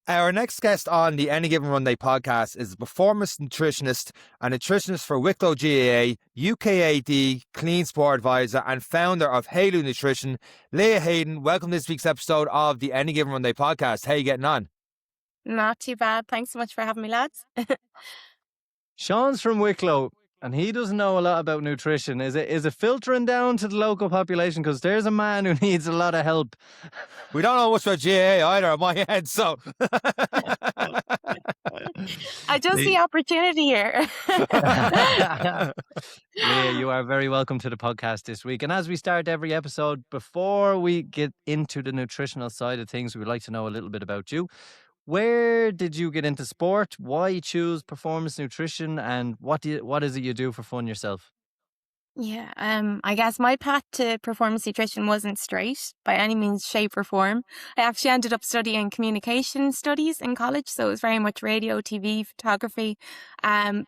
Our next guest on the Any Given Run Day podcast is a performance nutritionist and nutritionist for Wicklow GAA, UKAD, Clean Sport Advisor, and founder of Halo Nutrition, Leah Headon. Welcome to this week's episode of the Any Given Run Day podcast. How are you getting on? Not too bad. Thanks so much for having me, lads. Sean's from Wicklow, and he doesn't know a lot about nutrition. Is it filtering down to the local population? Because there's a man who needs a lot of help. We don't know much about GAA either on my head, so... I just see opportunity here. Yeah, you are very welcome to the podcast this week. And as we start every episode, before we get into the nutritional side of things, we would like to know a little bit about you. Where did you get into sport? Why choose performance nutrition? And what is it you do for fun yourself? Yeah, I guess my path to performance nutrition wasn't straight by any means, shape or form. I actually ended up studying communication studies in college, so it was very much radio, TV, photography.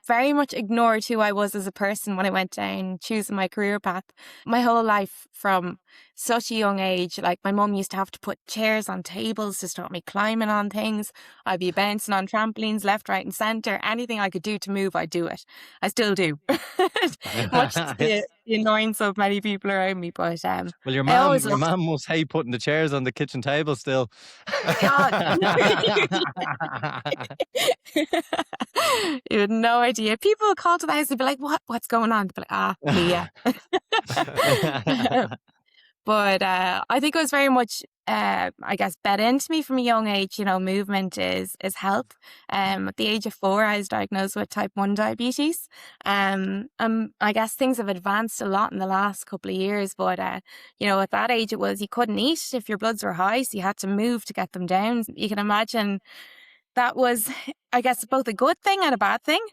Very much ignored who I was as a person when I went down choosing my career path. My whole life from such a young age, like my mum used to have to put chairs on tables to stop me climbing on things. I'd be bouncing on trampolines left, right and centre. Anything I could do to move, I'd do it. I still do. Much to the annoyance of many people around me. But well, your mum must hate putting the chairs on the kitchen table still. You had no idea. People would call to the house and be like, what's going on? They'd be like, Leah. But I think it was very much, I guess, bed into me from a young age. You know, movement is health. At the age of 4, I was diagnosed with type 1 diabetes. I guess things have advanced a lot in the last couple of years. But, you know, at that age, it was you couldn't eat if your bloods were high. So you had to move to get them down. You can imagine that was, I guess, both a good thing and a bad thing.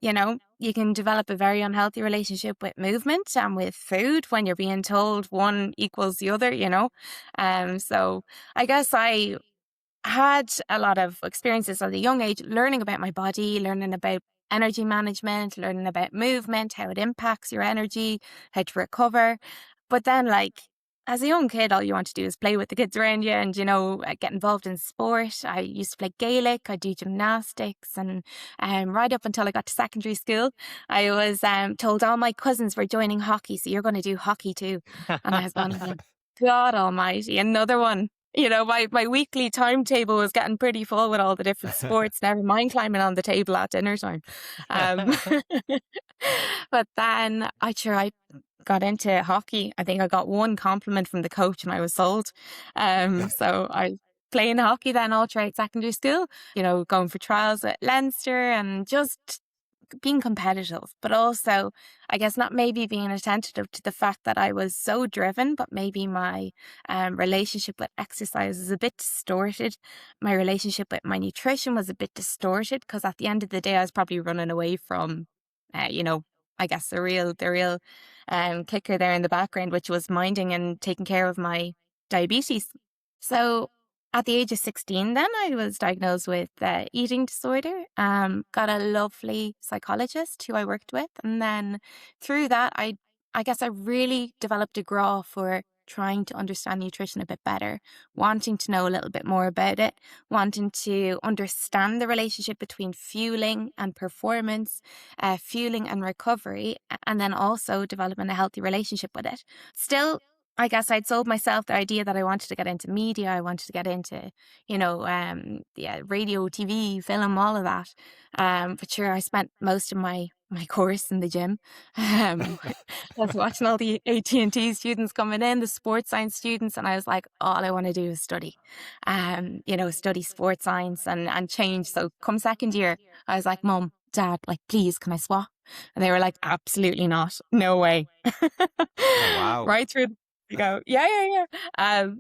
You know, you can develop a very unhealthy relationship with movement and with food when you're being told one equals the other, you know. So I guess I had a lot of experiences at a young age learning about my body, learning about energy management, learning about movement, how it impacts your energy, how to recover. But then, like, as a young kid, all you want to do is play with the kids around you and, you know, get involved in sport. I used to play Gaelic, I do gymnastics, and right up until I got to secondary school, I was told all my cousins were joining hockey, so you're going to do hockey too. And I was going, God almighty, another one. You know, my weekly timetable was getting pretty full with all the different sports, never mind climbing on the table at dinner time. But then I got into hockey. I think I got one compliment from the coach and I was sold. So I was playing hockey then all throughout secondary school, you know, going for trials at Leinster and just being competitive, but also, I guess, not maybe being attentive to the fact that I was so driven, but maybe my relationship with exercise is a bit distorted. My relationship with my nutrition was a bit distorted because at the end of the day, I was probably running away from, you know, I guess the real kicker there in the background, which was minding and taking care of my diabetes. So at the age of 16, then I was diagnosed with eating disorder. Got a lovely psychologist who I worked with, and then through that, I guess I really developed a grow for trying to understand nutrition a bit better, wanting to know a little bit more about it, wanting to understand the relationship between fueling and performance, fueling and recovery, and then also developing a healthy relationship with it. Still, I guess I'd sold myself the idea that I wanted to get into media. I wanted to get into, you know, radio, TV, film, all of that. But sure, I spent most of my course in the gym. I was watching all the AT&T students coming in, the sports science students, and I was like, all I want to do is study, you know, study sports science and change. So come second year, I was like, Mum, Dad, like, please, can I swap? And they were like, absolutely not. No way. Oh, wow. Right through. You go, yeah.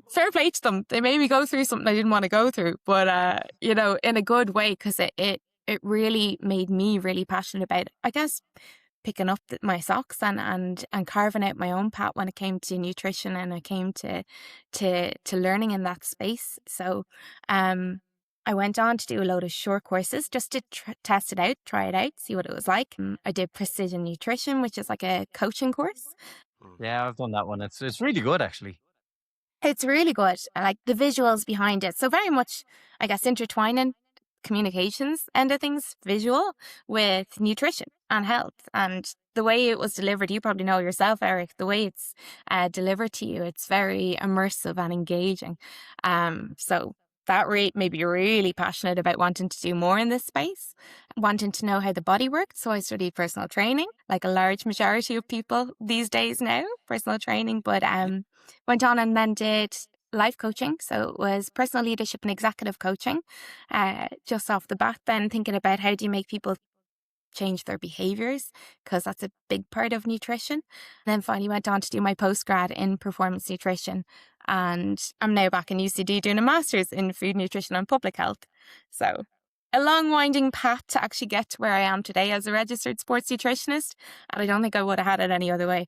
Fair play to them. They made me go through something I didn't want to go through, but you know, in a good way, because it really made me really passionate about, I guess, picking up my socks and carving out my own path when it came to nutrition and it came to learning in that space. So, I went on to do a load of short courses just to test it out, try it out, see what it was like. I did precision nutrition, which is like a coaching course. Yeah, I've done that one. It's really good, actually. It's really good. I like the visuals behind it. So very much, I guess, intertwining communications end of things, visual, with nutrition and health. And the way it was delivered, you probably know yourself, Eric, the way it's delivered to you, it's very immersive and engaging. So that made me really passionate about wanting to do more in this space, wanting to know how the body worked. So I studied personal training, like a large majority of people these days now, personal training, but went on and then did life coaching. So it was personal leadership and executive coaching. Just off the bat, then thinking about how do you make people change their behaviors, because that's a big part of nutrition. And then finally went on to do my postgrad in performance nutrition. And I'm now back in UCD doing a master's in food nutrition and public health. So a long winding path to actually get to where I am today as a registered sports nutritionist. And I don't think I would have had it any other way.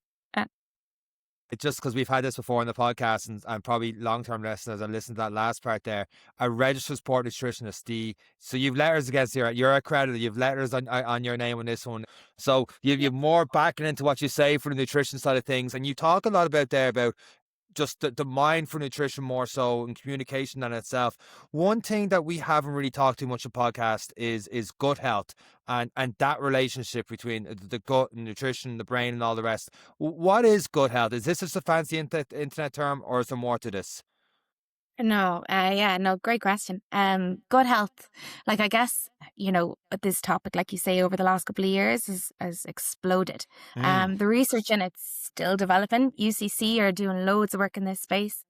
It's just because we've had this before on the podcast, and probably long-term listeners and listen to that last part there. A registered sport nutritionist. So you've letters against you're accredited. You've letters on your name on this one. So you've more backing into what you say for the nutrition side of things, and you talk a lot about just the mind for nutrition more so, and communication in itself. One thing that we haven't really talked too much on podcast is gut health and that relationship between the gut and nutrition, the brain and all the rest. What is gut health? Is this just a fancy internet term, or is there more to this? No, great question. Gut health, like I guess, this topic, like you say, over the last couple of years has exploded. The research in it's still developing. UCC are doing loads of work in this space.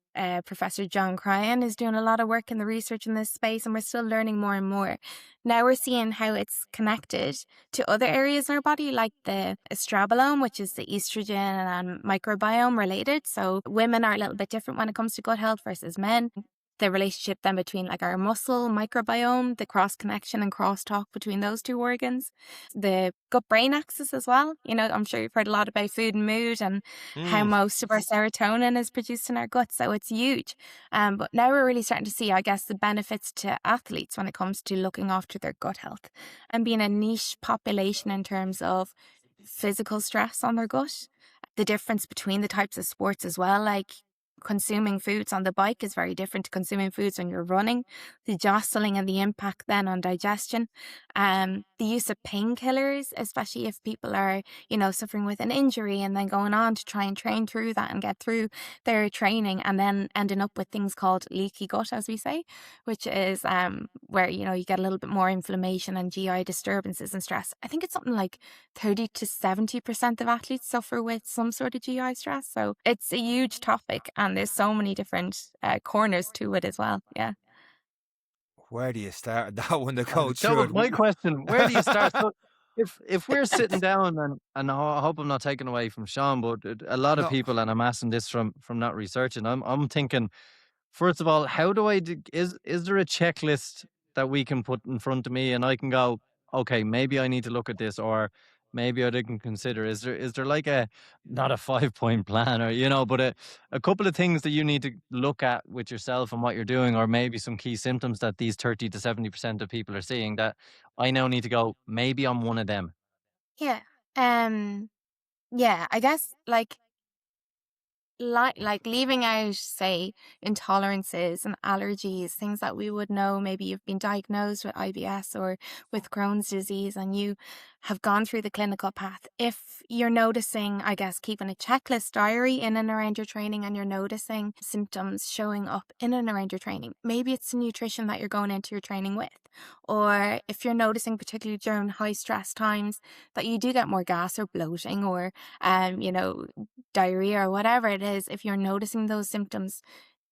Professor John Cryan is doing a lot of work in the research in this space, and we're still learning more and more. Now we're seeing how it's connected to other areas in our body, like the estrobolome, which is the estrogen and microbiome related. So women are a little bit different when it comes to gut health versus men. The relationship then between like our muscle microbiome, the cross connection and cross talk between those two organs, the gut brain axis as well. I'm sure you've heard a lot about food and mood and how most of our serotonin is produced in our gut. So it's huge. But now we're really starting to see, I guess, the benefits to athletes when it comes to looking after their gut health and being a niche population in terms of physical stress on their gut. The difference between the types of sports as well, like consuming foods on the bike is very different to consuming foods when you're running. The jostling and the impact then on digestion. The use of painkillers, especially if people are, suffering with an injury and then going on to try and train through that and get through their training, and then ending up with things called leaky gut, as we say, which is where, you get a little bit more inflammation and GI disturbances and stress. I think it's something like 30 to 70% of athletes suffer with some sort of GI stress. So it's a huge topic, and there's so many different corners to it as well. Yeah. Where do you start that one to go That through was it? my question. Where do you start? So if we're sitting down, and I hope I'm not taking away from Sean, but a lot of No. people, and I'm asking this from not researching, I'm thinking, first of all, how do is there a checklist that we can put in front of me and I can go, okay, maybe I need to look at this, or maybe I didn't consider. Is there like not a 5-point plan, or but a couple of things that you need to look at with yourself and what you're doing, or maybe some key symptoms that these 30 to 70% of people are seeing that I now need to go, maybe I'm one of them. Yeah. I guess like leaving out, say, intolerances and allergies, things that we would know. Maybe you've been diagnosed with IBS or with Crohn's disease and you have gone through the clinical path. If you're noticing, I guess, keeping a checklist diary in and around your training, and you're noticing symptoms showing up in and around your training, maybe it's the nutrition that you're going into your training with. Or if you're noticing, particularly during high stress times, that you do get more gas or bloating or diarrhea or whatever it is, if you're noticing those symptoms,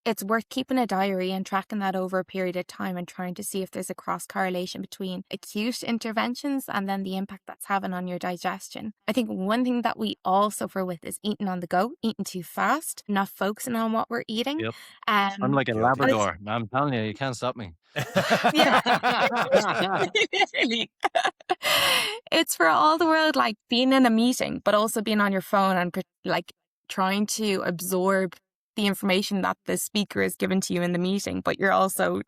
it's worth keeping a diary and tracking that over a period of time and trying to see if there's a cross correlation between acute interventions and then the impact that's having on your digestion. I think one thing that we all suffer with is eating on the go, eating too fast, not focusing on what we're eating. Yep. I'm like a Labrador. I'm telling you can't stop me. Yeah. Really. It's for all the world, like being in a meeting, but also being on your phone and like trying to absorb the information that the speaker is given to you in the meeting, but you're also,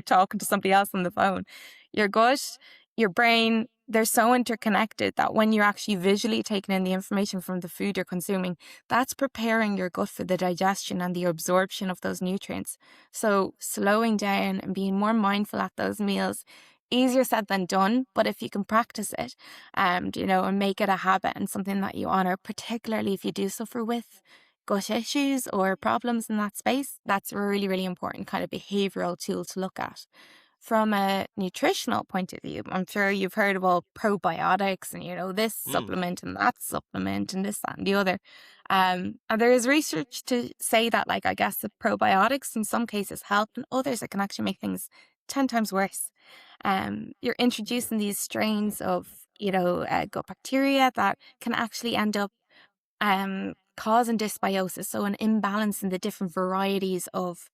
talking to somebody else on the phone. Your gut, your brain, they're so interconnected that when you're actually visually taking in the information from the food you're consuming, that's preparing your gut for the digestion and the absorption of those nutrients. So slowing down and being more mindful at those meals, easier said than done, but if you can practice it, and make it a habit and something that you honor, particularly if you do suffer with gut issues or problems in that space, that's a really, really important kind of behavioral tool to look at. From a nutritional point of view, I'm sure you've heard of all probiotics and, this supplement and that supplement and this, that, and the other. And there is research to say that, like, I guess the probiotics in some cases help, and others it can actually make things 10 times worse. You're introducing these strains of, gut bacteria that can actually end up causing dysbiosis, so an imbalance in the different varieties of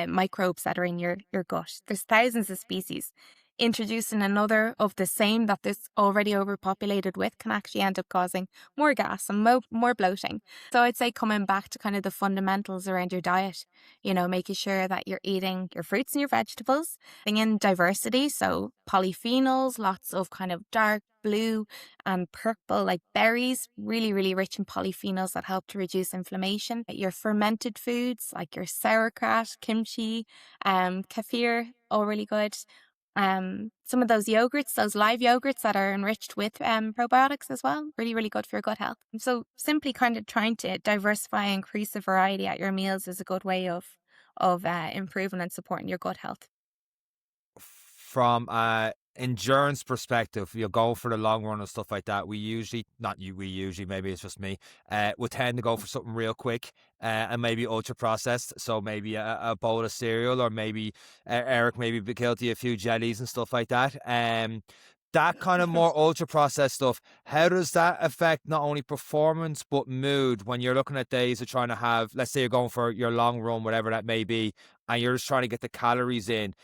microbes that are in your gut. There's thousands of species. Introducing another of the same that this already overpopulated with can actually end up causing more gas and more bloating. So I'd say coming back to kind of the fundamentals around your diet, making sure that you're eating your fruits and your vegetables, in diversity, so polyphenols, lots of kind of dark blue and purple, like berries, really, really rich in polyphenols that help to reduce inflammation. Your fermented foods, like your sauerkraut, kimchi, kefir, all really good. Some of those yogurts, those live yogurts that are enriched with probiotics as well, really, really good for your gut health. So simply kind of trying to diversify and increase the variety at your meals is a good way of improving and supporting your gut health. From endurance perspective, you'll go for the long run and stuff like that. Maybe it's just me, would tend to go for something real quick and maybe ultra processed. So maybe a bowl of cereal, or maybe Eric maybe be guilty of a few jellies and stuff like that. That kind of more ultra processed stuff, how does that affect not only performance but mood when you're looking at days of trying to have, let's say you're going for your long run, whatever that may be, and you're just trying to get the calories in?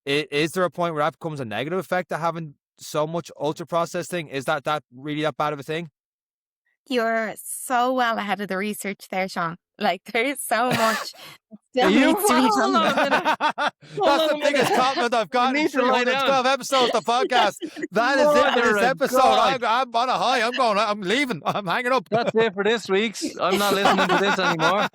Is there a point where that becomes a negative effect of having so much ultra processing? Is that really that bad of a thing? You're so well ahead of the research there, Sean. Like, there is so much Are still you? needs to be Hold done. on a minute. That's the biggest compliment I've gotten in need to lie down. 312 episodes of the podcast. That is it for Mother this of episode. God. I'm on a high. I'm leaving. I'm hanging up. That's it for this week's. I'm not listening to this anymore.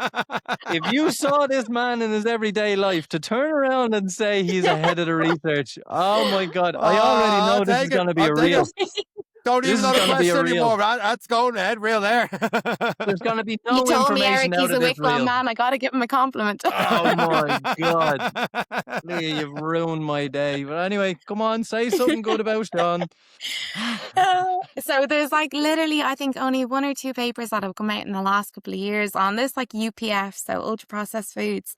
If you saw this man in his everyday life, to turn around and say he's ahead of the research, oh my God, I already know I'll this take is it. going to be I'll a take reel. it. Don't This even is know the gonna be a question reel. anymore, man. That's going ahead real there. There's going to be no You told me, information Eric, out he's of a this Wicklow reel. man. I got to give him a compliment. Oh my God. Leah, you've ruined my day. But anyway, come on, say something good about Sean. So there's like literally, I think only 1 or 2 papers that have come out in the last couple of years on this, like UPF, so ultra processed foods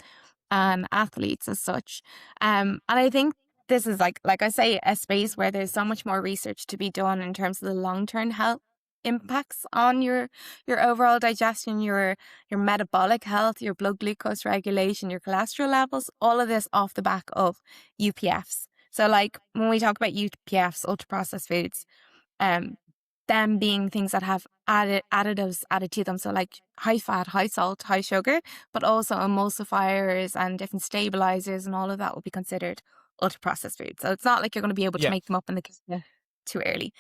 and athletes as such. And I think this is like I say, a space where there's so much more research to be done in terms of the long-term health impacts on your overall digestion, your metabolic health, your blood glucose regulation, your cholesterol levels, all of this off the back of UPFs. So like when we talk about UPFs, ultra processed foods, them being things that have additives added to them, so like high fat, high salt, high sugar, but also emulsifiers and different stabilizers, and all of that will be considered ultra processed food. So it's not like you're going to be able to make them up in the kitchen too early.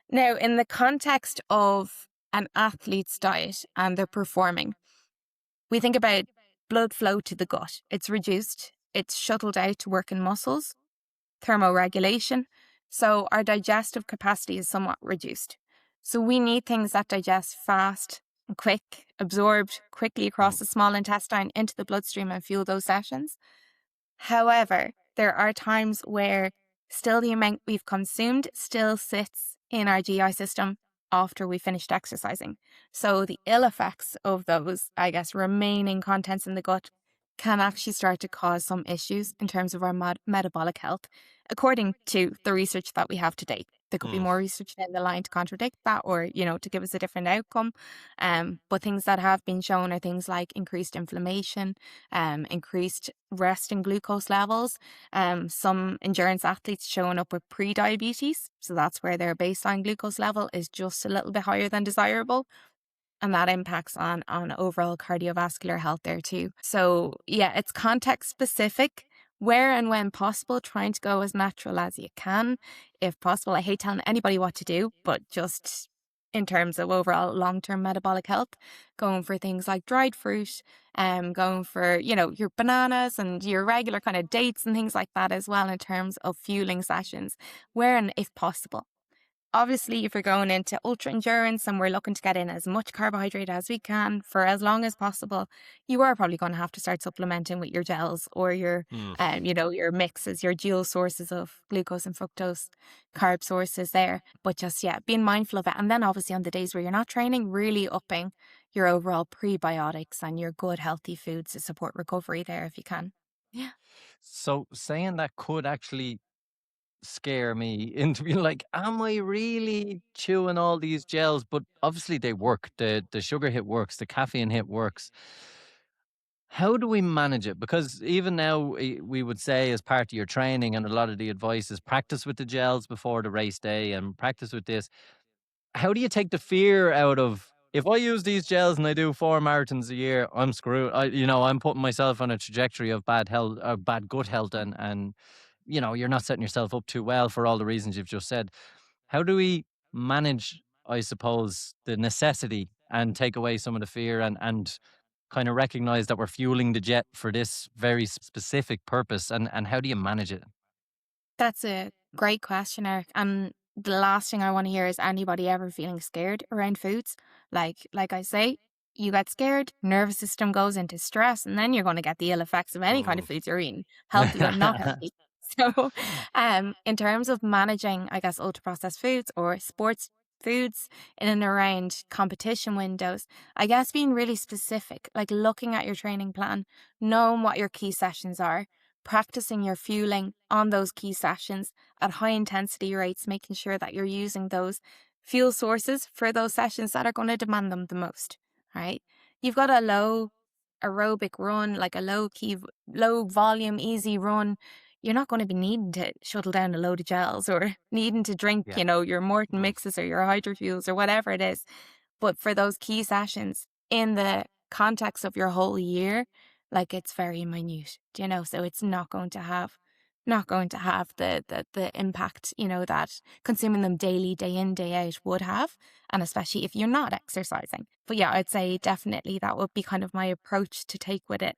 Now, in the context of an athlete's diet and their performing, we think about blood flow to the gut. It's reduced, it's shuttled out to work in muscles, thermoregulation. So our digestive capacity is somewhat reduced. So we need things that digest fast and quick, absorbed quickly across the small intestine into the bloodstream and fuel those sessions. However, there are times where still the amount we've consumed still sits in our GI system after we finished exercising. So the ill effects of those, I guess, remaining contents in the gut can actually start to cause some issues in terms of our metabolic health, according to the research that we have to date. There could be more research down the line to contradict that, or, to give us a different outcome. But things that have been shown are things like increased inflammation, increased resting glucose levels. Some endurance athletes showing up with pre-diabetes. So that's where their baseline glucose level is just a little bit higher than desirable. And that impacts on overall cardiovascular health there too. So yeah, it's context specific where and when possible, trying to go as natural as you can, if possible. I hate telling anybody what to do, but just in terms of overall long-term metabolic health, going for things like dried fruit, going for, your bananas and your regular kind of dates and things like that as well in terms of fueling sessions, where and if possible. Obviously, if you're going into ultra endurance and we're looking to get in as much carbohydrate as we can for as long as possible, you are probably going to have to start supplementing with your gels or your, your mixes, your dual sources of glucose and fructose carb sources there. But just, being mindful of it. And then obviously on the days where you're not training, really upping your overall prebiotics and your good healthy foods to support recovery there if you can. Yeah. So saying that could actually scare me into being like, am I really chewing all these gels? But obviously they work. The sugar hit works, the caffeine hit works. How do we manage it? Because even now, we would say as part of your training, and a lot of the advice is practice with the gels before the race day and practice with this. How do you take the fear out of, if I use these gels and I do 4 marathons a year, I'm screwed. I'm putting myself on a trajectory of bad health, bad gut health, and you're not setting yourself up too well for all the reasons you've just said. How do we manage, I suppose, the necessity and take away some of the fear and kind of recognize that we're fueling the jet for this very specific purpose? And how do you manage it? That's a great question, Eric. And the last thing I want to hear is anybody ever feeling scared around foods. Like I say, you get scared, nervous system goes into stress, and then you're going to get the ill effects of any kind of foods you're eating, healthy or not healthy. So, in terms of managing, I guess, ultra processed foods or sports foods in and around competition windows, I guess being really specific, like looking at your training plan, knowing what your key sessions are, practicing your fueling on those key sessions at high intensity rates, making sure that you're using those fuel sources for those sessions that are going to demand them the most, right? You've got a low aerobic run, like a low volume, easy run. You're not going to be needing to shuttle down a load of gels or needing to drink, Yeah. your Morton mixes or your hydrofuels or whatever it is. But for those key sessions in the context of your whole year, like it's very minute, so it's not going to have the impact, that consuming them daily, day in, day out would have. And especially if you're not exercising. But yeah, I'd say definitely that would be kind of my approach to take with it.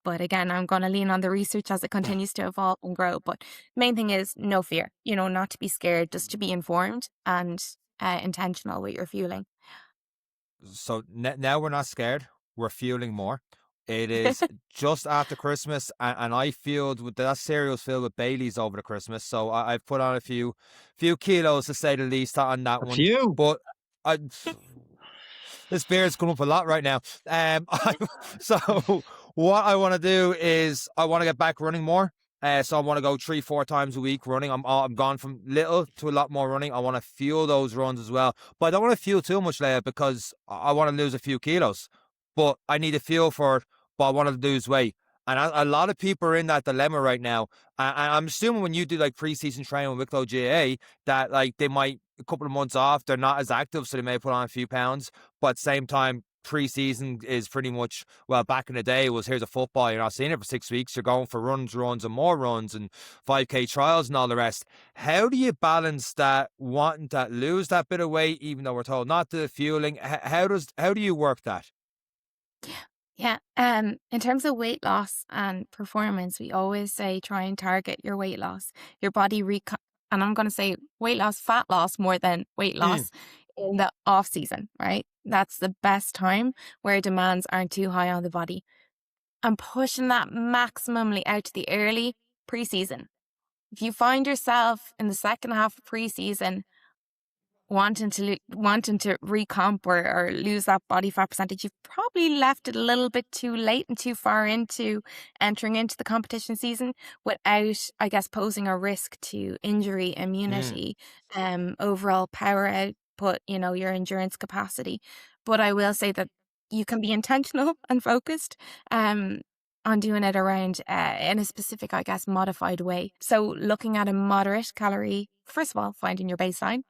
But again, I'm going to lean on the research as it continues to evolve and grow. But main thing is no fear, not to be scared, just to be informed and intentional with your fueling. So now we're not scared. We're fueling more. It is just after Christmas, and I fueled with that cereal's filled with Baileys over the Christmas. So I've put on a few kilos to say the least on that one. Few. But this beard's coming up a lot right now. So what I want to do is I want to get back running more. So I want to go 3-4 times a week running. I'm gone from little to a lot more running. I want to fuel those runs as well, but I don't want to fuel too much, Leah, because I want to lose a few kilos. But I need to fuel for it. But I want to lose weight, and a lot of people are in that dilemma right now. And I'm assuming when you do like pre-season training with Wicklow GAA, that like they might a couple of months off, they're not as active, so they may put on a few pounds. But at the same time, pre-season is pretty much, well, back in the day was here's a football, you're not seeing it for 6 weeks, you're going for runs and more runs and 5k trials and all the rest. How do you balance that, wanting to lose that bit of weight even though we're told not to, fueling? How do you work that? Yeah. In terms of weight loss and performance, we always say try and target your weight loss, your body and I'm going to say weight loss, fat loss more than weight loss in the off season, right? That's the best time where demands aren't too high on the body. I'm pushing that maximally out to the early preseason. If you find yourself in the second half of preseason wanting to recomp or lose that body fat percentage, you've probably left it a little bit too late and too far into entering into the competition season without, I guess, posing a risk to injury, immunity, overall power output, your endurance capacity. But I will say that you can be intentional and focused on doing it around in a specific, I guess, modified way. So looking at a moderate calorie, first of all, finding your baseline.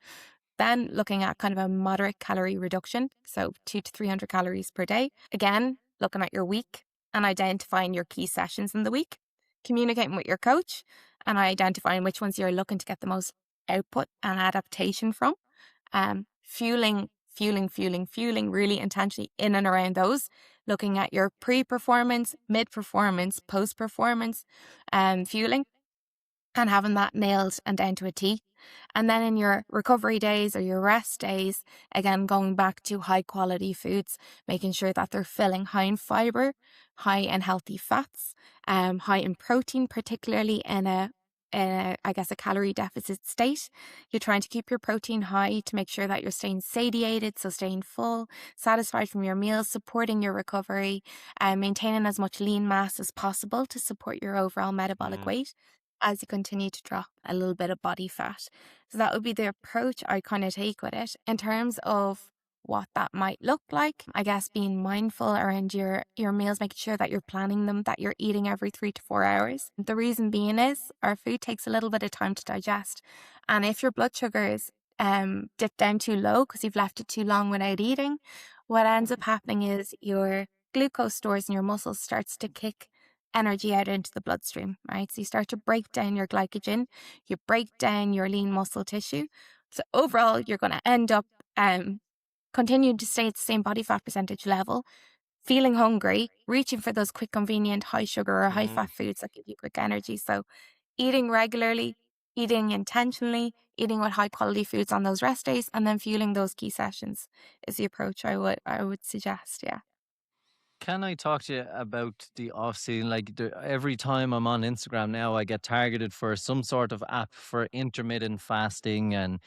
Then looking at kind of a moderate calorie reduction, so 200 to 300 calories per day. Again, looking at your week and identifying your key sessions in the week. communicating with your coach and identifying which ones you're looking to get the most output and adaptation from. Fueling really intentionally in and around those, looking at your pre-performance, mid-performance, post-performance fueling, and having that nailed and down to a T. And then in your recovery days or your rest days, again, going back to high quality foods, making sure that they're filling high in fiber, high in healthy fats, high in protein, particularly in I guess, a calorie deficit state. You're trying to keep your protein high to make sure that you're staying satiated, so staying full, satisfied from your meals, supporting your recovery, and maintaining as much lean mass as possible to support your overall metabolic weight as you continue to drop a little bit of body fat. So that would be the approach I kind of take with it. In terms of what that might look like, I guess being mindful around your meals, making sure that you're planning them, that you're eating every 3 to 4 hours. The reason being is our food takes a little bit of time to digest. And if your blood sugars dip down too low because you've left it too long without eating, what ends up happening is your glucose stores in your muscles starts to kick energy out into the bloodstream, right? So you start to break down your glycogen, you break down your lean muscle tissue. So overall, you're going to end up continuing to stay at the same body fat percentage level, feeling hungry, reaching for those quick, convenient, high sugar or high fat foods that give you quick energy. So eating regularly, eating intentionally, eating with high quality foods on those rest days, and then fueling those key sessions is the approach I would suggest. Yeah. Can I talk to you about the off season? Like every time I'm on Instagram now, I get targeted for some sort of app for intermittent fasting and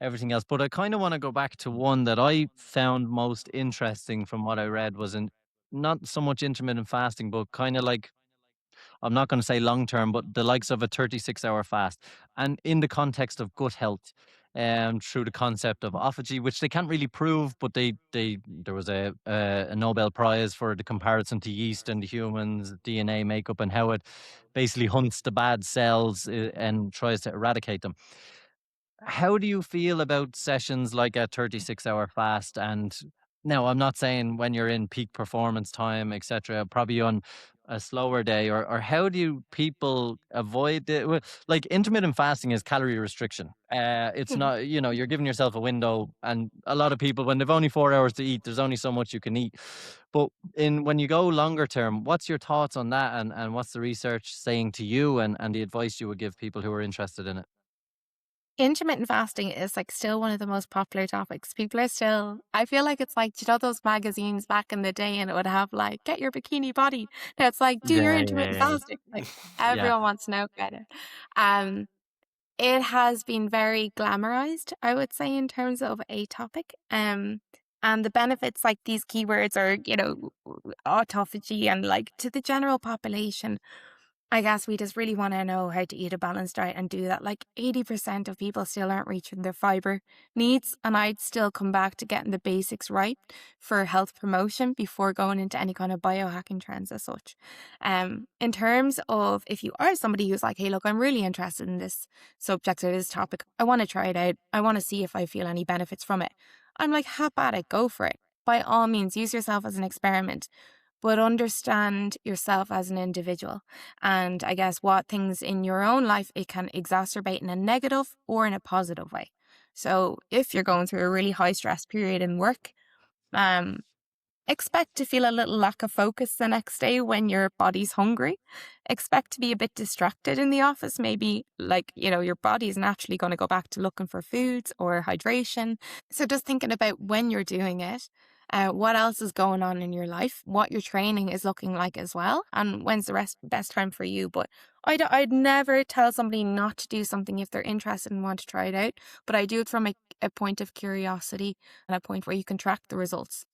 everything else. But I kind of want to go back to one that I found most interesting from what I read was in not so much intermittent fasting, but kind of like I'm not going to say long term, but the likes of a 36-hour fast, and in the context of gut health, through the concept of autophagy, which they can't really prove, but they there was a Nobel Prize for the comparison to yeast and the human's DNA makeup and how it basically hunts the bad cells and tries to eradicate them. How do you feel about sessions like a 36-hour fast? And now I'm not saying when you're in peak performance time, etc., probably on a slower day, or how do you people avoid it? Like intermittent fasting is calorie restriction. It's not, you're giving yourself a window, and a lot of people, when they've only 4 hours to eat, there's only so much you can eat. But when you go longer term, what's your thoughts on that, and what's the research saying to you, and the advice you would give people who are interested in it? Intermittent fasting is like still one of the most popular topics. People are still, I feel like it's like, those magazines back in the day and it would have like, get your bikini body. Now it's like, do your Yeah, intermittent yeah, fasting. Like yeah. everyone wants to know about it. It has been very glamorized, I would say, in terms of a topic. And the benefits, like these keywords are, autophagy, and like to the general population, I guess we just really want to know how to eat a balanced diet and do that. Like 80% of people still aren't reaching their fiber needs. And I'd still come back to getting the basics right for health promotion before going into any kind of biohacking trends as such. In terms of if you are somebody who's like, hey, look, I'm really interested in this subject or this topic, I want to try it out. I want to see if I feel any benefits from it. I'm like, have at it, go for it. By all means, use yourself as an experiment, but understand yourself as an individual. And I guess what things in your own life it can exacerbate in a negative or in a positive way. So if you're going through a really high stress period in work, expect to feel a little lack of focus the next day when your body's hungry. Expect to be a bit distracted in the office. Maybe like, your body's naturally going to go back to looking for foods or hydration. So just thinking about when you're doing it, what else is going on in your life, what your training is looking like as well, and when's the best time for you. But I'd never tell somebody not to do something if they're interested and want to try it out. But I do it from a point of curiosity and a point where you can track the results,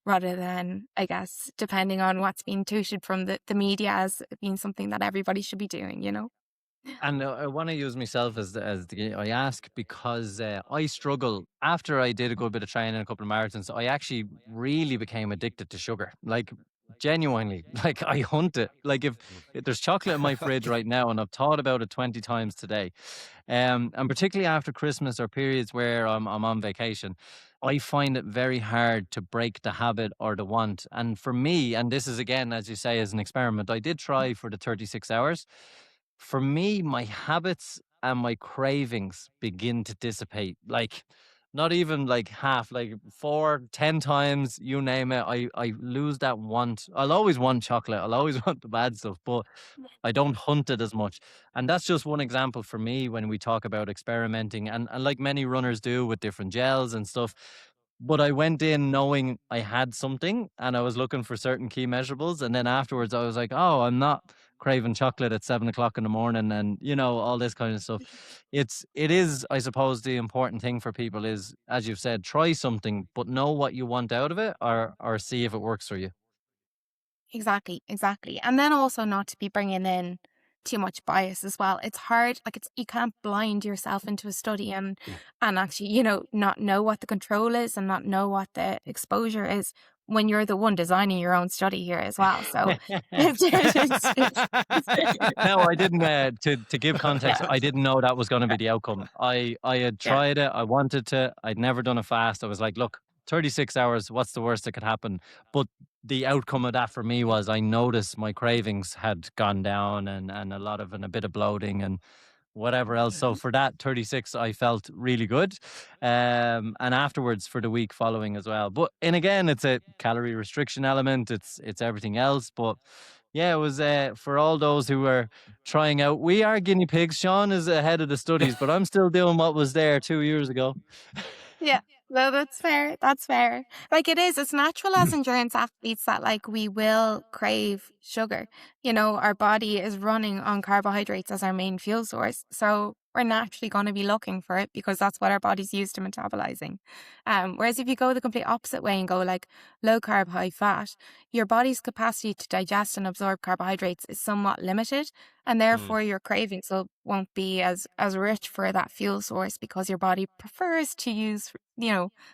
rather than, I guess, depending on what's being touted from the media as being something that everybody should be doing. And I want to use myself as I ask because I struggle after I did a good bit of training, a couple of marathons. I actually really became addicted to sugar, like genuinely. Like I hunt it. Like if there's chocolate in my fridge right now, and I've thought about it 20 times today, and particularly after Christmas or periods where I'm on vacation. I find it very hard to break the habit or the want. And for me, and this is again, as you say, as an experiment, I did try for the 36 hours. For me, my habits and my cravings begin to dissipate. Like, not even like half, like 4, 10 times, you name it. I lose that want. I'll always want chocolate. I'll always want the bad stuff, but I don't hunt it as much. And that's just one example for me when we talk about experimenting and like many runners do with different gels and stuff. But I went in knowing I had something and I was looking for certain key measurables. And then afterwards I was like, oh, I'm not craving chocolate at 7 o'clock in the morning and, you know, all this kind of stuff. It is, I suppose, the important thing for people is, as you've said, try something, but know what you want out of it or see if it works for you. Exactly, exactly. And then also not to be bringing in too much bias as well. It's hard, like you can't blind yourself into a study and actually, not know what the control is and not know what the exposure is when you're the one designing your own study here as well. So No, I didn't. To give context, yeah, I didn't know that was going to be the outcome. I had yeah, tried it. I wanted to. I'd never done a fast. I was like, look, 36 hours. What's the worst that could happen? But the outcome of that for me was I noticed my cravings had gone down and a bit of bloating and whatever else. So for that 36, I felt really good. And afterwards for the week following as well. But and again, it's a calorie restriction element. It's everything else. But yeah, it was for all those who are trying out. We are guinea pigs. Sean is ahead of the studies, but I'm still doing what was there 2 years ago. yeah. No, that's fair. That's fair. Like it's natural as endurance athletes that like we will crave sugar. Our body is running on carbohydrates as our main fuel source. So we're naturally going to be looking for it because that's what our body's used to metabolizing. Whereas if you go the complete opposite way and go like low carb, high fat, your body's capacity to digest and absorb carbohydrates is somewhat limited. And therefore your cravings won't be as rich for that fuel source because your body prefers to use,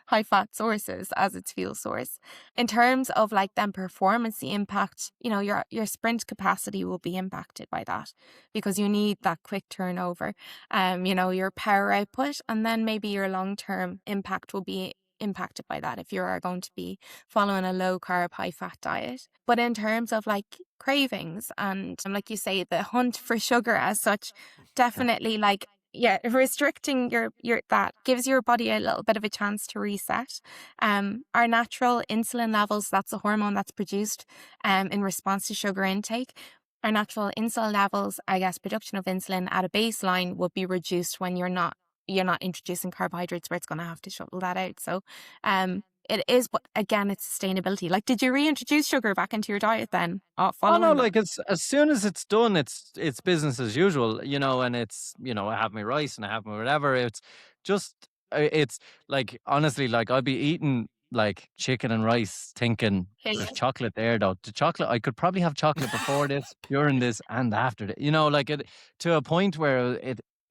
high fat sources as its fuel source. In terms of like then performance, the impact, your sprint capacity will be impacted by that because you need that quick turnover, your power output, and then maybe your long-term impact will be impacted by that if you are going to be following a low carb, high fat diet. But in terms of like cravings and like you say, the hunt for sugar as such, definitely like, yeah, restricting your that gives your body a little bit of a chance to reset. Our natural insulin levels, that's a hormone that's produced in response to sugar intake. Our natural insulin levels, I guess, production of insulin at a baseline would be reduced when you're not introducing carbohydrates where it's going to have to shuttle that out. So it is, but again, it's sustainability. Like, did you reintroduce sugar back into your diet then? Oh Following no, that? like it's as soon as it's done, it's business as usual, and it's I have my rice and I have my whatever. It's just it's like honestly, like I'd be eating like chicken and rice, thinking Yeah, there's chocolate there though. The chocolate I could probably have chocolate before this, during this, and after this. Like it to a point where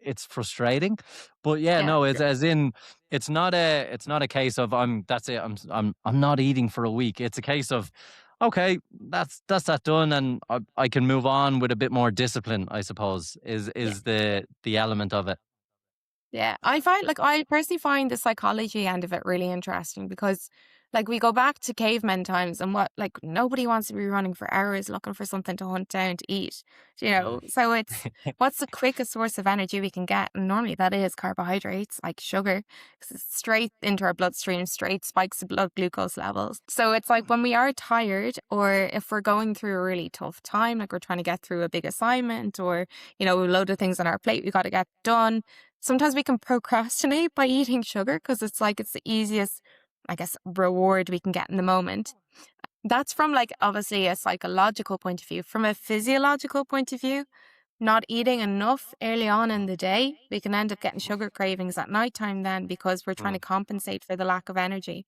it's frustrating. But yeah, yeah, no, it's as in it's not a case of that's it. I'm not eating for a week. It's a case of okay, that's that done, and I can move on with a bit more discipline, I suppose, is yeah. the element of it. Yeah, I personally find the psychology end of it really interesting because like we go back to cavemen times and what like nobody wants to be running for hours looking for something to hunt down to eat, So it's what's the quickest source of energy we can get? And normally that is carbohydrates like sugar because it's straight into our bloodstream, straight spikes the blood glucose levels. So it's like when we are tired or if we're going through a really tough time, like we're trying to get through a big assignment or, a load of things on our plate we got to get done. Sometimes we can procrastinate by eating sugar because it's like it's the easiest, I guess, reward we can get in the moment. That's from like obviously a psychological point of view. From a physiological point of view, not eating enough early on in the day, we can end up getting sugar cravings at nighttime then because we're trying to compensate for the lack of energy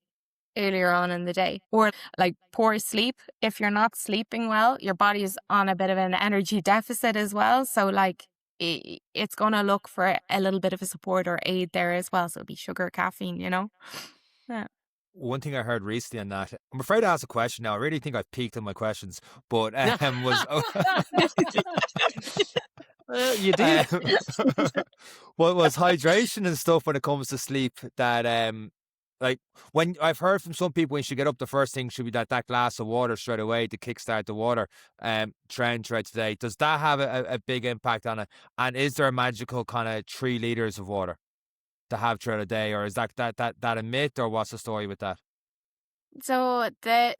earlier on in the day. Or like poor sleep. If you're not sleeping well, your body is on a bit of an energy deficit as well. So like it's going to look for a little bit of a support or aid there as well. So it'll be sugar, caffeine, Yeah. One thing I heard recently on that, I'm afraid to ask a question now. I really think I've peaked on my questions, but was You did. what was hydration and stuff when it comes to sleep that like when I've heard from some people, when you should get up, the first thing should be that glass of water straight away to kickstart the water trend throughout today. Does that have a big impact on it? And is there a magical kind of 3 liters of water to have throughout a day, or is that a myth, or what's the story with that? So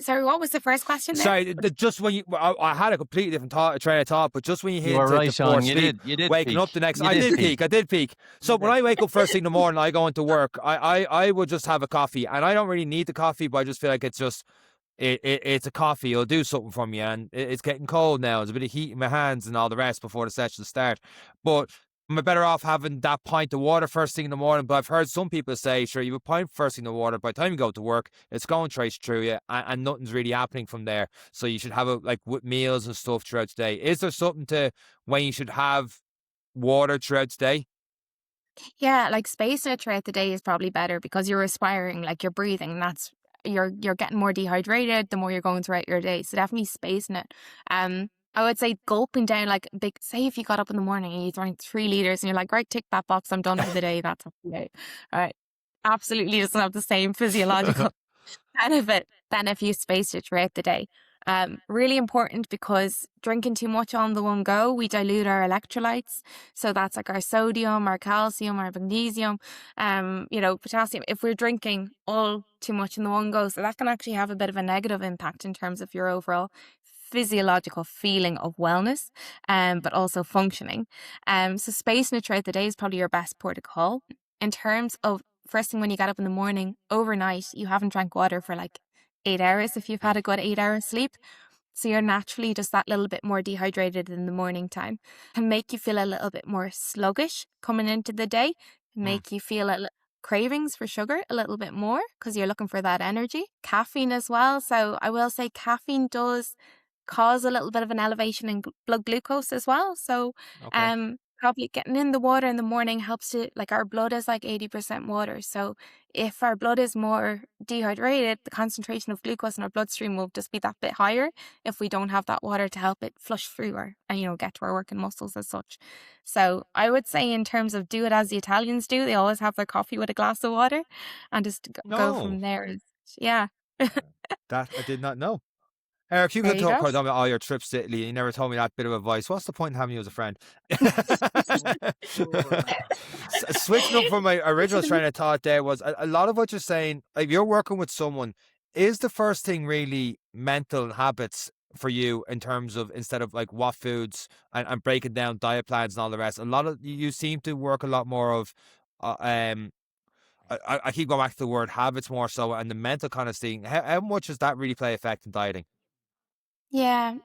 sorry, what was the first question there? Sorry, just when I had a completely different train of thought, but just when you You hit were the right, poor Sean. You sleep, did waking up peak. the next, You I did did peak. So You when did. I wake up first thing in the morning, I go into work. I would just have a coffee, and I don't really need the coffee, but I just feel like it's just it's a coffee. It'll do something for me, and it's getting cold now. There's a bit of heat in my hands and all the rest before the session start. But am I better off having that pint of water first thing in the morning? But I've heard some people say, sure, you have a pint first thing in the water. By the time you go to work, it's going straight through you, and nothing's really happening from there. So you should have it like with meals and stuff throughout the day. Is there something to when you should have water throughout the day? Yeah, like spacing it throughout the day is probably better because you're respiring, like you're breathing. And that's you're getting more dehydrated the more you're going throughout your day. So definitely spacing it. I would say gulping down like big. Say if you got up in the morning and you drank 3 liters and you're like, right, tick that box, I'm done for the day. That's up to you. All right, absolutely doesn't have the same physiological benefit than if you spaced it throughout the day. Really important because drinking too much on the one go, we dilute our electrolytes. So that's like our sodium, our calcium, our magnesium, potassium. If we're drinking all too much in the one go, so that can actually have a bit of a negative impact in terms of your overall physiological feeling of wellness, but also functioning. So spacing it throughout the day is probably your best port of call. In terms of first thing when you get up in the morning, overnight, you haven't drank water for like 8 hours if you've had a good 8 hour sleep. So you're naturally just that little bit more dehydrated in the morning time. Can make you feel a little bit more sluggish coming into the day, make you feel cravings for sugar a little bit more because you're looking for that energy. Caffeine as well. So I will say caffeine does cause a little bit of an elevation in blood glucose as well. So Okay. probably getting in the water in the morning helps to, like, our blood is like 80% water. So if our blood is more dehydrated, the concentration of glucose in our bloodstream will just be that bit higher if we don't have that water to help it flush through and get to our working muscles as such. So I would say in terms of do it as the Italians do, they always have their coffee with a glass of water and just go No, from there. Yeah. that I did not know. Eric, you There could you talk go. about all your trips to Italy. You never told me that bit of advice. What's the point in having you as a friend? Switching up from my original train of thought there was a lot of what you're saying, like you're working with someone, is the first thing really mental habits for you in terms of instead of like what foods and breaking down diet plans and all the rest. A lot of you seem to work a lot more of uh, um I keep going back to the word habits more so and the mental kind of thing. How much does that really play effect in dieting? Yeah,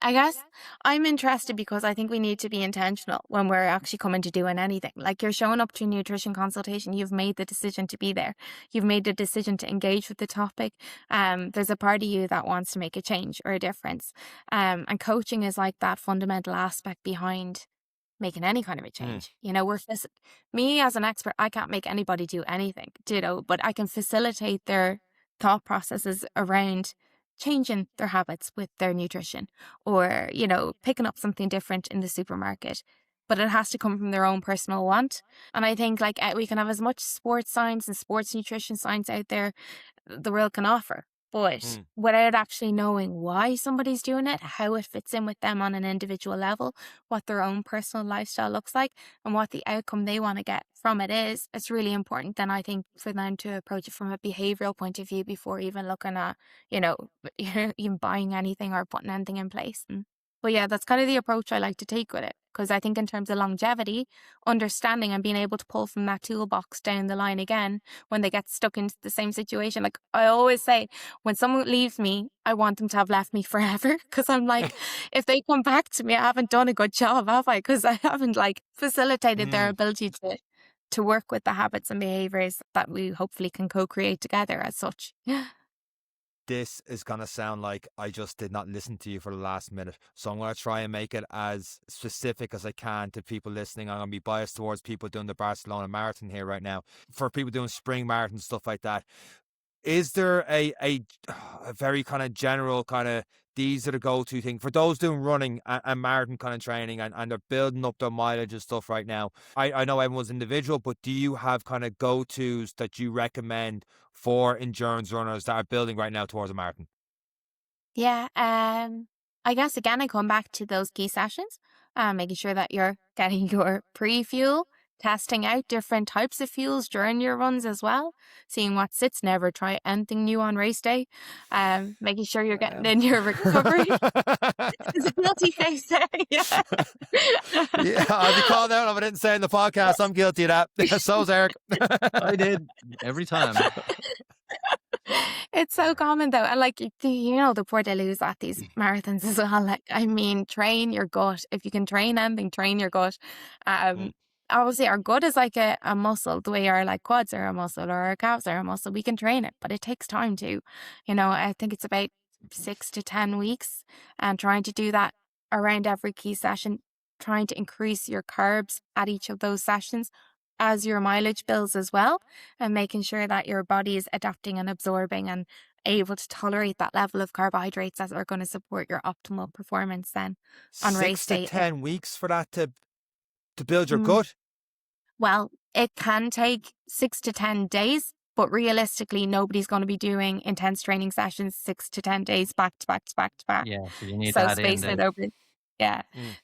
I guess I'm interested because I think we need to be intentional when we're actually coming to doing anything. Like you're showing up to a nutrition consultation, you've made the decision to be there. You've made the decision to engage with the topic. There's a part of you that wants to make a change or a difference. And coaching is like that fundamental aspect behind making any kind of a Mm. change. Me as an expert, I can't make anybody do anything, but I can facilitate their thought processes around changing their habits with their nutrition or, picking up something different in the supermarket. But it has to come from their own personal want. And I think like we can have as much sports science and sports nutrition science out there the world can offer. But Mm. without actually knowing why somebody's doing it, how it fits in with them on an individual level, what their own personal lifestyle looks like, and what the outcome they want to get from it is, it's really important then I think for them to approach it from a behavioral point of view before even looking at, you know, even buying anything or putting anything in place. But yeah, that's kind of the approach I like to take with it. Because I think in terms of longevity, understanding and being able to pull from that toolbox down the line again when they get stuck into the same situation. Like I always say, when someone leaves me, I want them to have left me forever. Because I'm like, if they come back to me, I haven't done a good job, have I? Because I haven't like facilitated their Mm. ability to work with the habits and behaviors that we hopefully can co-create together as such. This is going to sound like I just did not listen to you for the last minute. So I'm going to try and make it as specific as I can to people listening. I'm going to be biased towards people doing the Barcelona Marathon here right now. For people doing spring marathon, stuff like that. is there a very kind of general kind of, these are the go-to thing for those doing running and marathon kind of training, and they're building up their mileage and stuff right now? I know everyone's individual, but do you have kind of go-tos that you recommend for endurance runners that are building right now towards a marathon? Yeah, I guess again, I come back to those key sessions, making sure that you're getting your pre-fuel, testing out different types of fuels during your runs as well, seeing what sits, never try anything new on race day, making sure you're getting in your recovery. It's a guilty face there, yeah. Yeah, I'll be called out if I didn't say in the podcast. I'm guilty of that. So's Eric. I did every time. It's so common though. And like, you know, the poor they lose at these marathons as well. Like, I mean, train your gut. If you can train anything, train your gut. Obviously our gut is like a muscle, the way our like quads are a muscle or our calves are a muscle. We can train it, but it takes time to, you know, I think it's about 6 to 10 weeks, and trying to do that around every key session, trying to increase your carbs at each of those sessions as your mileage builds as well, and making sure that your body is adapting and absorbing and able to tolerate that level of carbohydrates that are going to support your optimal performance then on race 6 to day. 10 weeks for that to build your Mm. gut? Well, it can take 6 to 10 days, but realistically, nobody's going to be doing intense training sessions 6 to 10 days back to back to back to back. Yeah, so you need So that in there.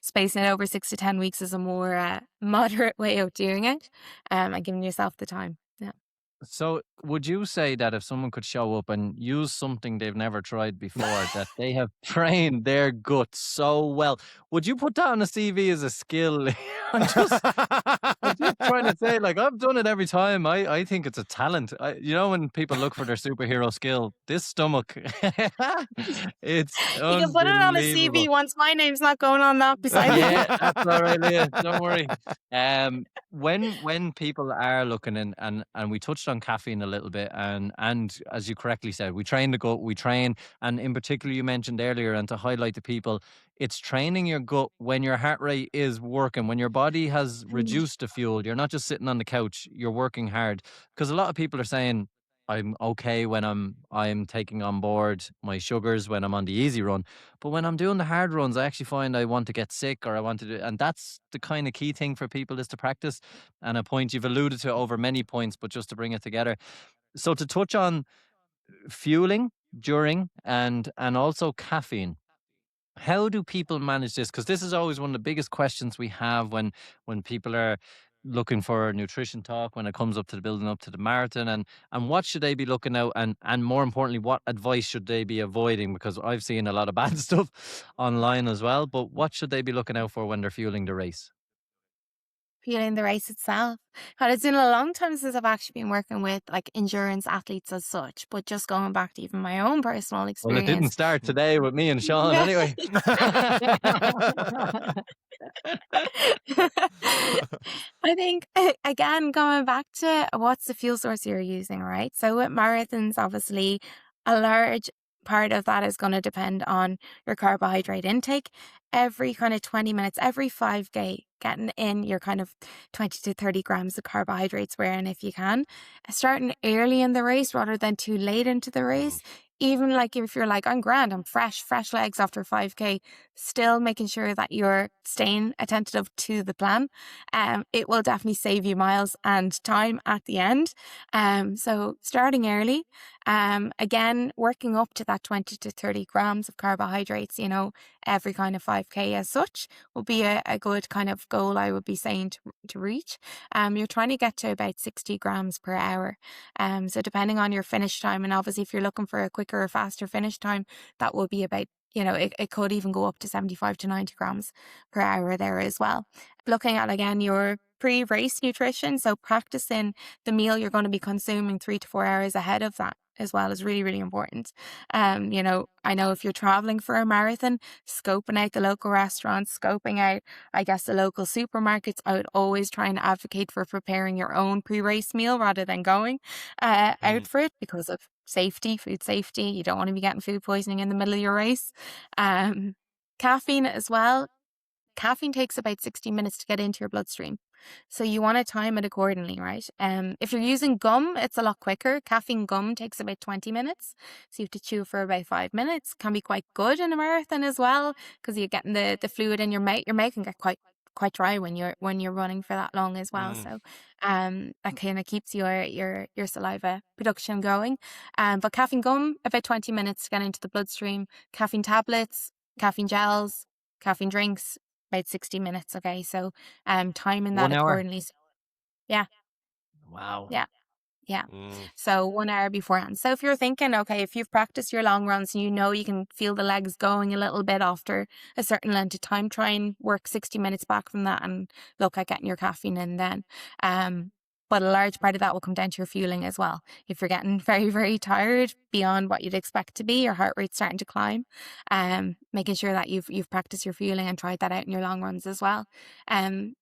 spacing it over 6 to 10 weeks is a more moderate way of doing it, and giving yourself the time. Yeah. So would you say that if someone could show up and use something they've never tried before, that they have trained their gut so well, would you put that on a CV as a skill? I'm just trying to say, like, I've done it every time. I think it's a talent. You know, when people look for their superhero skill, this stomach, it's You can put it on a unbelievable. CV once my name's not going on that beside Yeah, that's all right, Leah. Don't worry. When people are looking in, and we touched on caffeine a little bit, and as you correctly said, we train the gut, we train, and in particular you mentioned earlier, and to highlight to people, it's training your gut when your heart rate is working, when your body has reduced the fuel. You're not just sitting on the couch, you're working hard. Because a lot of people are saying, I'm okay when I'm taking on board my sugars when I'm on the easy run. But when I'm doing the hard runs, I actually find I want to get sick, or I want to do, and that's the kind of key thing for people, is to practice. And a point you've alluded to over many points, but just to bring it together. So to touch on fueling during and also caffeine. How do people manage this? Because this is always one of the biggest questions we have when people are looking for nutrition talk when it comes up to the building up to the marathon, and what should they be looking out, and more importantly, what advice should they be avoiding? Because I've seen a lot of bad stuff online as well, but what should they be looking out for when they're fueling the race? Fueling the race itself. God, it's been a long time since I've actually been working with like endurance athletes as such, but just going back to even my own personal Well, it didn't experience. start today with me and Sean Yeah. anyway. I think, again, going back to what's the fuel source you're using, right? So with marathons, obviously, a large part of that is going to depend on your carbohydrate intake. Every kind of 20 minutes, every 5K, getting in your kind of 20 to 30 grams of carbohydrates, wherein if you can, starting early in the race rather than too late into the race. Even like if you're like, I'm grand, I'm fresh legs after 5K, still making sure that you're staying attentive to the plan. It will definitely save you miles and time at the end. So starting early, again, working up to that 20 to 30 grams of carbohydrates, you know, every kind of 5K as such will be a good kind of goal, I would be saying, to reach. You're trying to get to about 60 grams per hour. So depending on your finish time, and obviously if you're looking for a quicker or faster finish time, that will be about, you know, it could even go up to 75 to 90 grams per hour there as well. Looking at, again, your pre-race nutrition, so practicing the meal you're going to be consuming 3 to 4 hours ahead of that as well is really, really important. You know, I know if you're traveling for a marathon, scoping out the local restaurants, scoping out, I guess, the local supermarkets, I would always try and advocate for preparing your own pre-race meal rather than going out for it, because of safety, food safety. You don't want to be getting food poisoning in the middle of your race. Caffeine as well. Caffeine takes about 60 minutes to get into your bloodstream. So you want to time it accordingly, right? If you're using gum, it's a lot quicker. Caffeine gum takes about 20 minutes. So you have to chew for about 5 minutes. Can be quite good in a marathon as well, because you're getting the fluid in your mouth. Your mouth can get quite dry when you're running for that long as well. So that kind of keeps your saliva production going. But caffeine gum, about 20 minutes to get into the bloodstream. Caffeine tablets, caffeine gels, caffeine drinks, about 60 minutes. Okay, so timing that 1 hour. accordingly. So, yeah, Wow. yeah. Yeah. So 1 hour beforehand. So if you're thinking, okay, if you've practiced your long runs and you know you can feel the legs going a little bit after a certain length of time, try and work 60 minutes back from that and look at getting your caffeine in then. But a large part of that will come down to your fueling as well. If you're getting very, very tired beyond what you'd expect to be, your heart rate's starting to climb, making sure that you've practiced your fueling and tried that out in your long runs as well.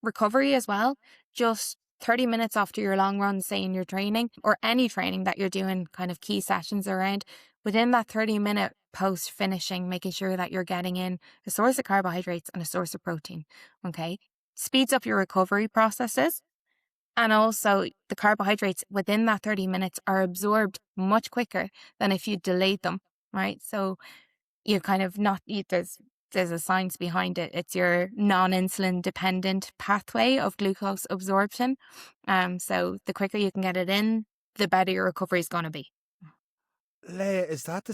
Recovery as well. Just 30 minutes after your long run, say in your training or any training that you're doing kind of key sessions around, within that 30-minute post finishing, making sure that you're getting in a source of carbohydrates and a source of protein. Okay. Speeds up your recovery processes. And also the carbohydrates within that 30 minutes are absorbed much quicker than if you delayed them. Right. So you kind of there's a science behind it. It's your non-insulin dependent pathway of glucose absorption. So the quicker you can get it in, the better your recovery is going to be. Leah, is that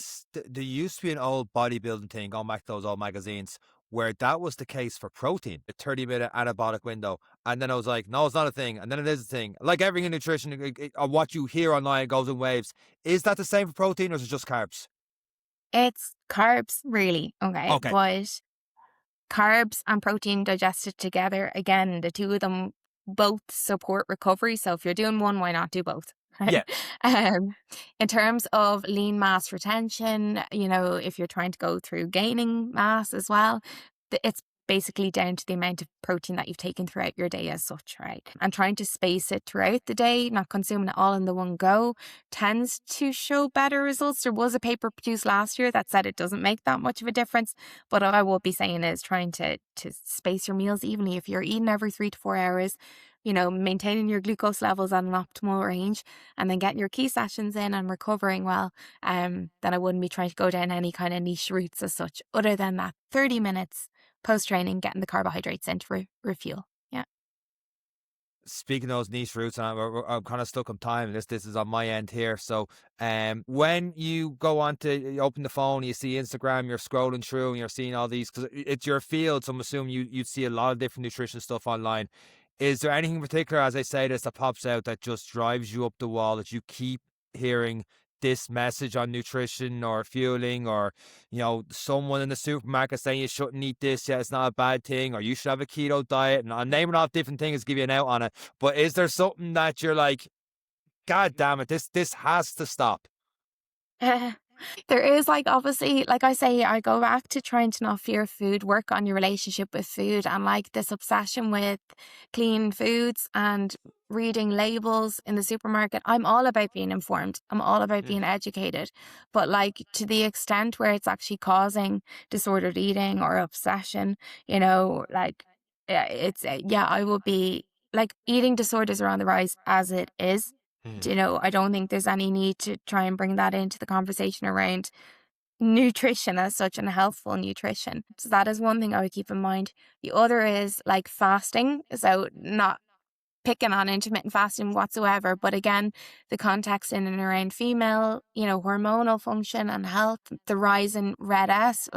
there used to be an old bodybuilding thing on back to those old magazines where that was the case for protein, a 30-minute anabolic window. And then I was like, no, it's not a thing. And then it is a thing. Like everything in nutrition, or what you hear online goes in waves. Is that the same for protein or is it just carbs? It's carbs, really. Okay. Okay. But carbs and protein digested together, again, the two of them both support recovery. So if you're doing one, why not do both? Right? Yeah. In terms of lean mass retention, if you're trying to go through gaining mass as well, it's basically down to the amount of protein that you've taken throughout your day as such, right? And trying to space it throughout the day, not consuming it all in the one go, tends to show better results. There was a paper produced last year that said it doesn't make that much of a difference. But what I will be saying is trying to space your meals evenly. If you're eating every 3 to 4 hours, maintaining your glucose levels at an optimal range and then getting your key sessions in and recovering well, then I wouldn't be trying to go down any kind of niche routes as such, other than that 30 minutes post-training, getting the carbohydrates in to refuel. Yeah. Speaking of those niche routes, and I'm kind of stuck on time. This is on my end here. So, when you go on to you open the phone, you see Instagram, you're scrolling through, and you're seeing all these because it's your field. So I'm assuming you'd see a lot of different nutrition stuff online. Is there anything in particular, as I say this, that pops out that just drives you up the wall that you keep hearing this message on nutrition or fueling, or someone in the supermarket saying you shouldn't eat this, yeah, it's not a bad thing, or you should have a keto diet, and I'm naming off different things, give you an out on it, but is there something that you're like, god damn it, this has to stop? There is, obviously, like I say, I go back to trying to not fear food, work on your relationship with food, and this obsession with clean foods and reading labels in the supermarket. I'm all about being informed. I'm all about being educated. But to the extent where it's actually causing disordered eating or obsession, I will be eating disorders are on the rise as it is. I don't think there's any need to try and bring that into the conversation around nutrition as such and healthful nutrition. So that is one thing I would keep in mind. The other is fasting. So not picking on intermittent fasting whatsoever, but again, the context in and around female, hormonal function and health, the rise in red S,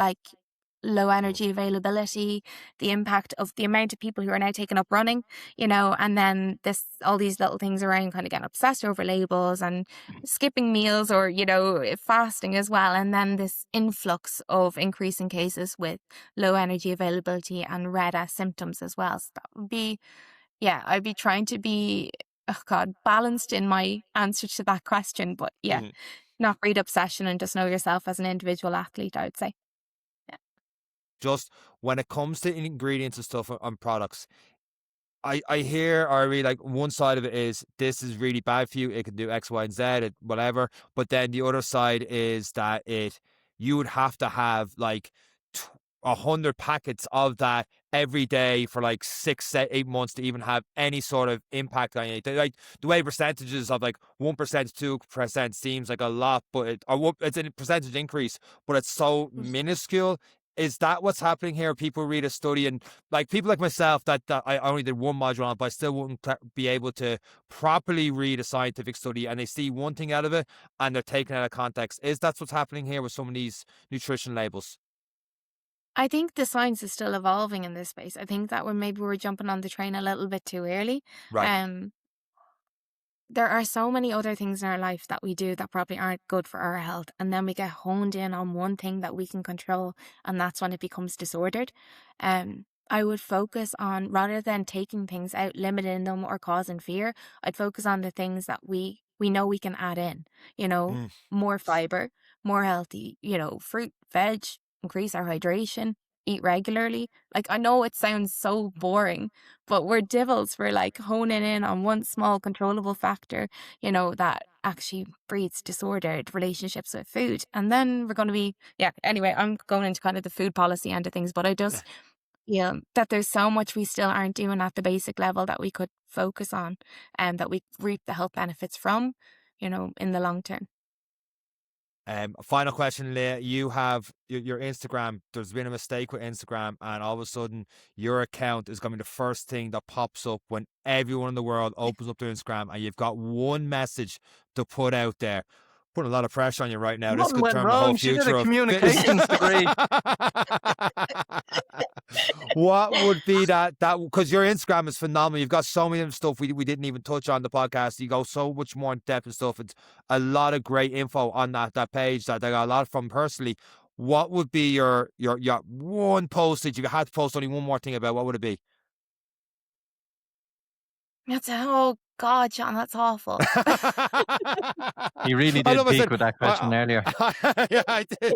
low energy availability, the impact of the amount of people who are now taking up running, and then all these little things around kind of getting obsessed over labels and skipping meals or, fasting as well. And then this influx of increasing cases with low energy availability and red S symptoms as well. So that would be, I'd be trying to be, balanced in my answer to that question. But not breed obsession and just know yourself as an individual athlete, I would say. Just when it comes to ingredients and stuff on products, I hear, or I read, one side of it is this is really bad for you, it can do X, Y, and Z, whatever. But then the other side is that you would have to have 100 packets of that every day for like 8 months to even have any sort of impact on you. Like the way percentages of like 1% to 2% seems like a lot, but it's a percentage increase, but it's so minuscule. Is that what's happening here? People read a study, and like people like myself that I only did one module on, but I still wouldn't be able to properly read a scientific study, and they see one thing out of it and they're taken out of context. Is that what's happening here with some of these nutrition labels? I think the science is still evolving in this space. I think that maybe we're jumping on the train a little bit too early. Right. There are so many other things in our life that we do that probably aren't good for our health. And then we get honed in on one thing that we can control, and that's when it becomes disordered. I would focus on, rather than taking things out, limiting them, or causing fear, I'd focus on the things that we know we can add in, more fiber, more healthy, fruit, veg, increase our hydration, eat regularly. Like, I know it sounds so boring, but we're devils for like honing in on one small controllable factor, that actually breeds disordered relationships with food. And then we're going to be, anyway, I'm going into kind of the food policy end of things, but I just that there's so much we still aren't doing at the basic level that we could focus on, and that we reap the health benefits from, in the long term. Final question, Leah. You have your Instagram. There's been a mistake with Instagram, and all of a sudden your account is going to be the first thing that pops up when everyone in the world opens up their Instagram, and you've got one message to put out there. Putting a lot of pressure on you right now. This could went turn the whole wrong. She did future a of communications degree. What would be that because your Instagram is phenomenal. You've got so many stuff we didn't even touch on the podcast. You go so much more in depth and stuff. It's a lot of great info on that page that I got a lot from personally. What would be your one post that you had to post only one more thing about? What would it be? Oh God, John, that's awful. You really did peak with that question earlier. Yeah, I did.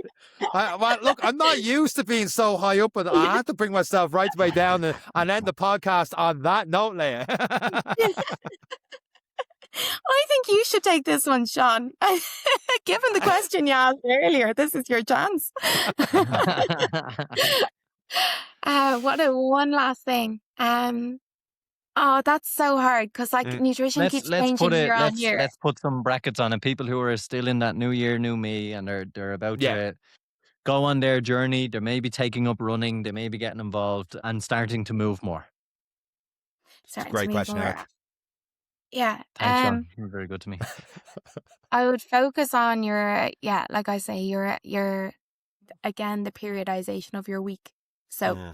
Look, I'm not used to being so high up, but I had to bring myself right way down and end the podcast on that note, Leah. I think you should take this one, Sean. Given the question you asked earlier, this is your chance. One last thing. Oh, that's so hard because nutrition keeps changing year on year. Let's put some brackets on it. People who are still in that new year, new me, and they're about to go on their journey. They may be taking up running. They may be getting involved and starting to move more. It's a great question, Eric. Yeah. Thanks, Sean. You're very good to me. I would focus on your, like I say, your again, the periodization of your week. So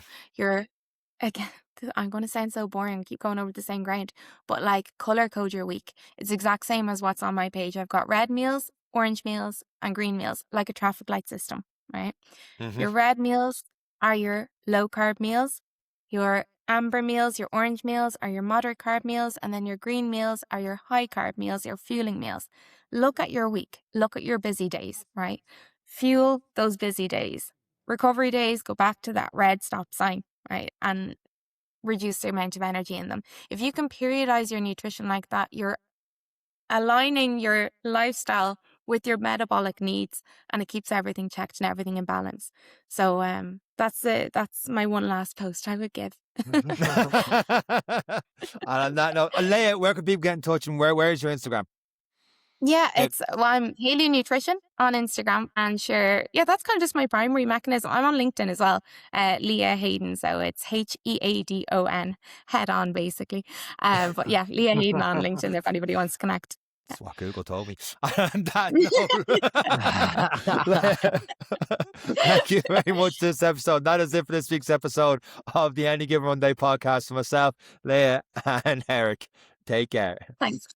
again, I'm going to sound so boring and keep going over the same ground, but like color code your week. It's the exact same as what's on my page. I've got red meals, orange meals, and green meals, like a traffic light system, right? Your red meals are your low carb meals. Your amber meals, your orange meals are your moderate carb meals, and then your green meals are your high carb meals, your fueling meals. Look at your week. Look at your busy days, right? Fuel those busy days. Recovery days, go back to that red stop sign, right? And reduce the amount of energy in them. If you can periodize your nutrition like that, you're aligning your lifestyle with your metabolic needs, and it keeps everything checked and everything in balance. So that's it. That's my one last post I would give. And on that note, Leah, where can people get in touch, and where is your Instagram? I'm Haley Nutrition on Instagram, and sure, that's kind of just my primary mechanism. I'm on LinkedIn as well, Leah Headon, so it's Headon, Head-on basically. But Leah Headon on LinkedIn if anybody wants to connect. That's what Google told me. On that note, thank you very much for this episode. That is it for this week's episode of the Any Given Monday podcast. For myself, Leah, and Eric. Take care. Thanks.